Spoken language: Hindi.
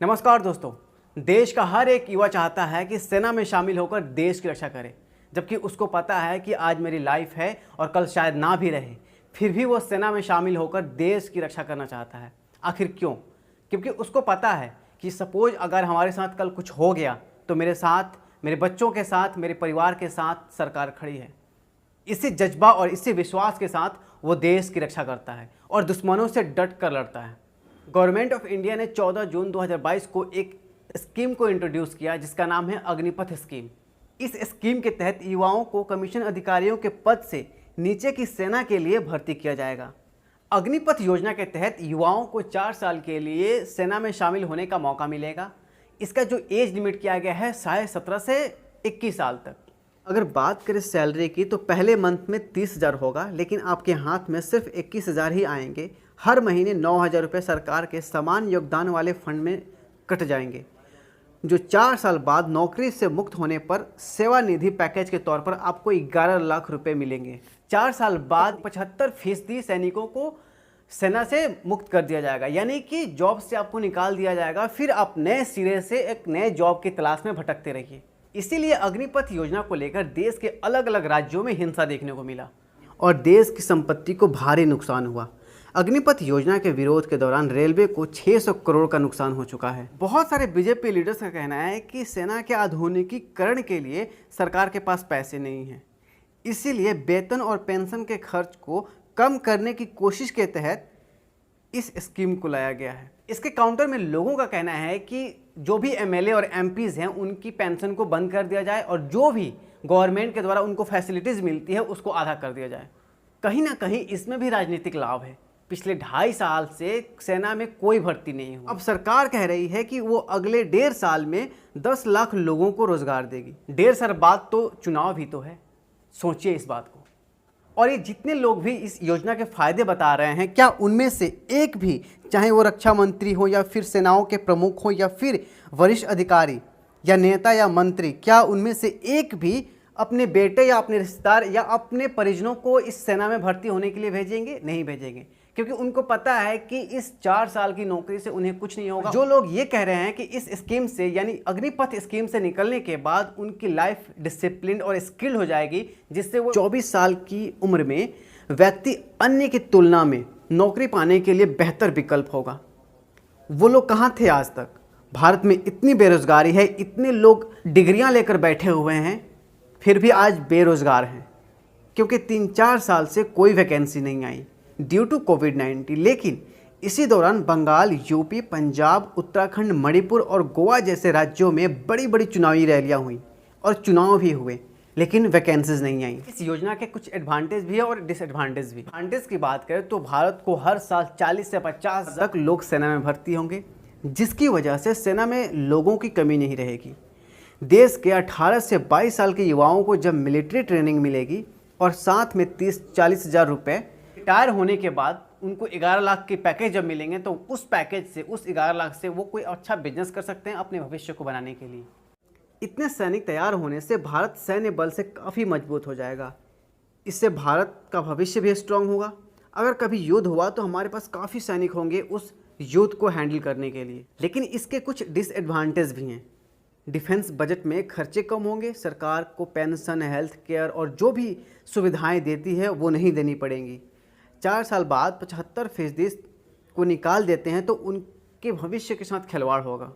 नमस्कार दोस्तों। देश का हर एक युवा चाहता है कि सेना में शामिल होकर देश की रक्षा करे, जबकि उसको पता है कि आज मेरी लाइफ है और कल शायद ना भी रहे, फिर भी वो सेना में शामिल होकर देश की रक्षा करना चाहता है। आखिर क्यों? क्योंकि उसको पता है कि सपोज अगर हमारे साथ कल कुछ हो गया तो मेरे साथ, मेरे बच्चों के साथ, मेरे परिवार के साथ सरकार खड़ी है। इसी जज्बा और इसी विश्वास के साथ वो देश की रक्षा करता है और दुश्मनों से डट कर लड़ता है। गवर्नमेंट ऑफ इंडिया ने 14 जून 2022 को एक स्कीम को इंट्रोड्यूस किया जिसका नाम है अग्निपथ स्कीम। इस स्कीम के तहत युवाओं को कमीशन अधिकारियों के पद से नीचे की सेना के लिए भर्ती किया जाएगा। अग्निपथ योजना के तहत युवाओं को 4 साल के लिए सेना में शामिल होने का मौका मिलेगा। इसका जो एज लिमिट किया गया है 17.5 से 21 साल तक। अगर बात करें सैलरी की तो पहले मंथ में 30,000 होगा, लेकिन आपके हाथ में सिर्फ 21,000 ही आएंगे। हर महीने 9,000 रुपये सरकार के समान योगदान वाले फंड में कट जाएंगे, जो 4 साल बाद नौकरी से मुक्त होने पर सेवानिधि पैकेज के तौर पर आपको 11 लाख रुपए मिलेंगे। 4 साल बाद 75% सैनिकों को सेना से मुक्त कर दिया जाएगा, यानी कि जॉब से आपको निकाल दिया जाएगा। फिर आप नए सिरे से एक नए जॉब की तलाश में भटकते रहिए। इसीलिए अग्निपथ योजना को लेकर देश के अलग अलग राज्यों में हिंसा देखने को मिला और देश की संपत्ति को भारी नुकसान हुआ। अग्निपथ योजना के विरोध के दौरान रेलवे को 600 करोड़ का नुकसान हो चुका है। बहुत सारे बीजेपी लीडर्स का कहना है कि सेना के आधुनिकीकरण के लिए सरकार के पास पैसे नहीं हैं, इसीलिए वेतन और पेंशन के खर्च को कम करने की कोशिश के तहत इस स्कीम को लाया गया है। इसके काउंटर में लोगों का कहना है कि जो भी एमएलए और एमपीज हैं उनकी पेंशन को बंद कर दिया जाए और जो भी गवर्नमेंट के द्वारा उनको फैसिलिटीज़ मिलती है उसको आधा कर दिया जाए। कहीं ना कहीं इसमें भी राजनीतिक लाभ है। पिछले 2.5 साल से सेना में कोई भर्ती नहीं हुई। अब सरकार कह रही है कि वो अगले 1.5 साल में 10 लाख लोगों को रोजगार देगी। 1.5 साल बाद तो चुनाव भी तो है, सोचिए इस बात को। और ये जितने लोग भी इस योजना के फायदे बता रहे हैं, क्या उनमें से एक भी, चाहे वो रक्षा मंत्री हो या फिर सेनाओं के प्रमुख हो या फिर वरिष्ठ अधिकारी या नेता या मंत्री, क्या उनमें से एक भी अपने बेटे या अपने रिश्तेदार या अपने परिजनों को इस सेना में भर्ती होने के लिए भेजेंगे? नहीं भेजेंगे, क्योंकि उनको पता है कि इस 4 साल की नौकरी से उन्हें कुछ नहीं होगा। जो लोग ये कह रहे हैं कि इस स्कीम से यानी अग्निपथ स्कीम से निकलने के बाद उनकी लाइफ डिसिप्लिन और स्किल्ड हो जाएगी, जिससे वो 24 साल की उम्र में व्यक्ति अन्य की तुलना में नौकरी पाने के लिए बेहतर विकल्प होगा। वो लोग कहाँ थे आज तक? भारत में इतनी बेरोजगारी है, इतने लोग डिग्रियां लेकर बैठे हुए हैं, फिर भी आज बेरोजगार हैं, क्योंकि 3-4 साल से कोई वैकेंसी नहीं आई ड्यू टू कोविड-19। लेकिन इसी दौरान बंगाल, यूपी, पंजाब, उत्तराखंड, मणिपुर और गोवा जैसे राज्यों में बड़ी बड़ी चुनावी रैलियां हुई और चुनाव भी हुए, लेकिन वैकेंसीज नहीं आई। इस योजना के कुछ एडवांटेज भी है और डिसएडवांटेज भी। एडवांटेज की बात करें तो भारत को हर साल 40 से 50 तक लोग सेना में भर्ती होंगे, जिसकी वजह से सेना में लोगों की कमी नहीं रहेगी। देश के 18 से 22 साल के युवाओं को जब मिलिट्री ट्रेनिंग मिलेगी और साथ में 30-40 हज़ार रुपये, रिटायर होने के बाद उनको 11 लाख के पैकेज जब मिलेंगे तो उस पैकेज से, उस 11 लाख से वो कोई अच्छा बिजनेस कर सकते हैं अपने भविष्य को बनाने के लिए। इतने सैनिक तैयार होने से भारत सैन्य बल से काफ़ी मजबूत हो जाएगा। इससे भारत का भविष्य भी स्ट्रांग होगा। अगर कभी युद्ध हुआ तो हमारे पास काफ़ी सैनिक होंगे उस युद्ध को हैंडल करने के लिए। लेकिन इसके कुछ डिसएडवांटेज भी हैं। डिफेंस बजट में खर्चे कम होंगे, सरकार को पेंशन, हेल्थ केयर और जो भी सुविधाएं देती है वो नहीं देनी पड़ेंगी। 4 साल बाद 75% को निकाल देते हैं तो उनके भविष्य के साथ खिलवाड़ होगा।